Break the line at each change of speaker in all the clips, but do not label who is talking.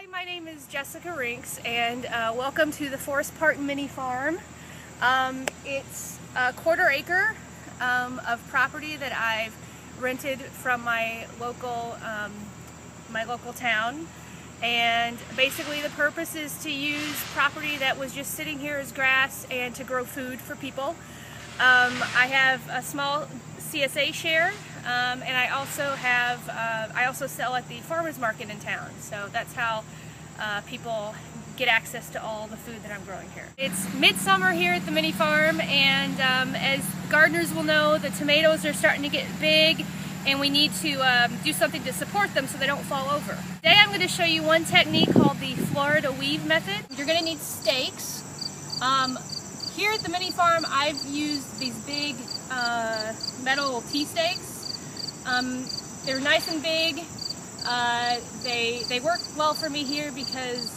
Hi, my name is Jessica Rinks, and welcome to the Forest Park Mini Farm. It's a quarter-acre of property that I've rented from my local town, and basically the purpose is to use property that was just sitting here as grass and to grow food for people. I have a small CSA share, and I also sell at the farmers market in town. So that's how people get access to all the food that I'm growing here. It's midsummer here at the mini farm, and as gardeners will know, the tomatoes are starting to get big, and we need to do something to support them so they don't fall over. Today I'm going to show you one technique called the Florida weave method. You're going to need stakes. Here at the mini farm, I've used these big metal T-stakes. They're nice and big. They work well for me here because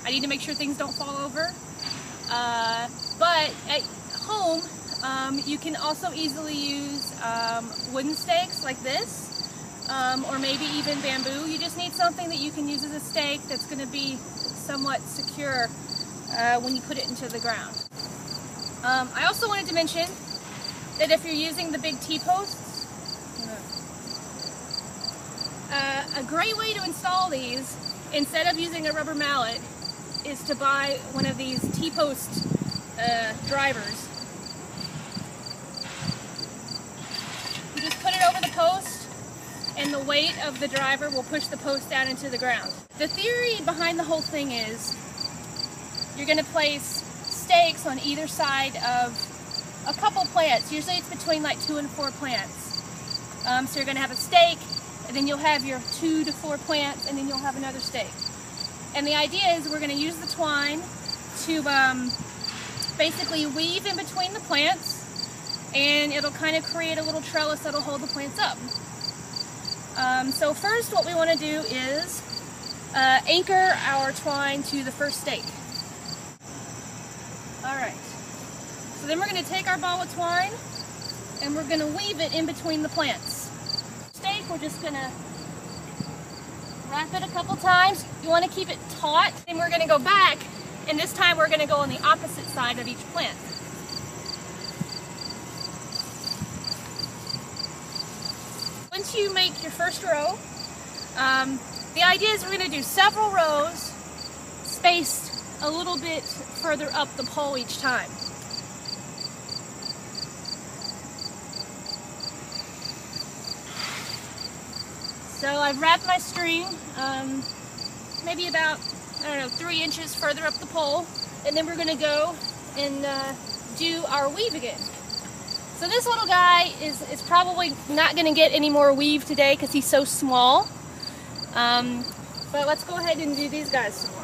I need to make sure things don't fall over. But at home, you can also easily use wooden stakes like this, or maybe even bamboo. You just need something that you can use as a stake that's going to be somewhat secure when you put it into the ground. I also wanted to mention that if you're using the big T-posts, a great way to install these, instead of using a rubber mallet, is to buy one of these T-post drivers. You just put it over the post, and the weight of the driver will push the post down into the ground. The theory behind the whole thing is you're going to place stakes on either side of a couple plants. Usually it's between like 2 and 4 plants. So you're going to have a stake, and then you'll have your 2 to 4 plants, and then you'll have another stake. And the idea is we're going to use the twine to basically weave in between the plants, and it'll kind of create a little trellis that'll hold the plants up. So first what we want to do is anchor our twine to the first stake. Alright, so then we're going to take our ball of twine and we're going to weave it in between the plants. Stake, we're just going to wrap it a couple times. You want to keep it taut. Then we're going to go back, and this time we're going to go on the opposite side of each plant. Once you make your first row, the idea is we're going to do several rows spaced a little bit further up the pole each time. So I've wrapped my string maybe about, 3 inches further up the pole, and then we're going to go and do our weave again. So this little guy is probably not going to get any more weave today because he's so small, but let's go ahead and do these guys some more.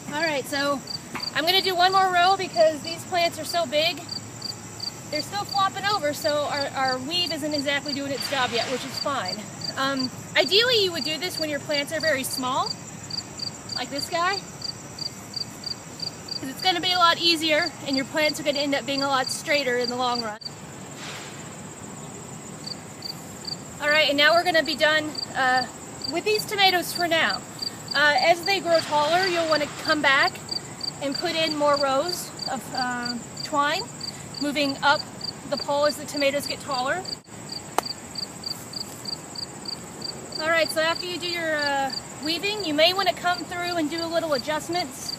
Alright, so I'm going to do one more row because these plants are so big. They're still flopping over, so our weave isn't exactly doing its job yet, which is fine. Ideally, you would do this when your plants are very small, like this guy, because it's going to be a lot easier, and your plants are going to end up being a lot straighter in the long run. Alright, and now we're going to be done with these tomatoes for now. As they grow taller, you'll want to come back and put in more rows of twine, moving up the pole as the tomatoes get taller. Alright, so after you do your weaving, you may want to come through and do a little adjustments.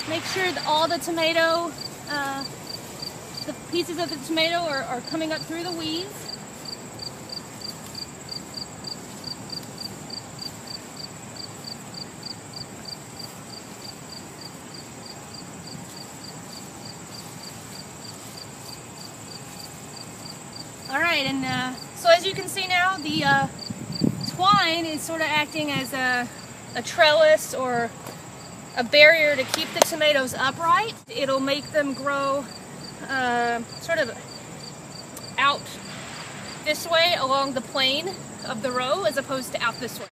Make sure that all the tomato, the pieces of the tomato are coming up through the weave. And so as you can see now, the twine is sort of acting as a trellis or a barrier to keep the tomatoes upright. It'll make them grow sort of out this way along the plane of the row as opposed to out this way.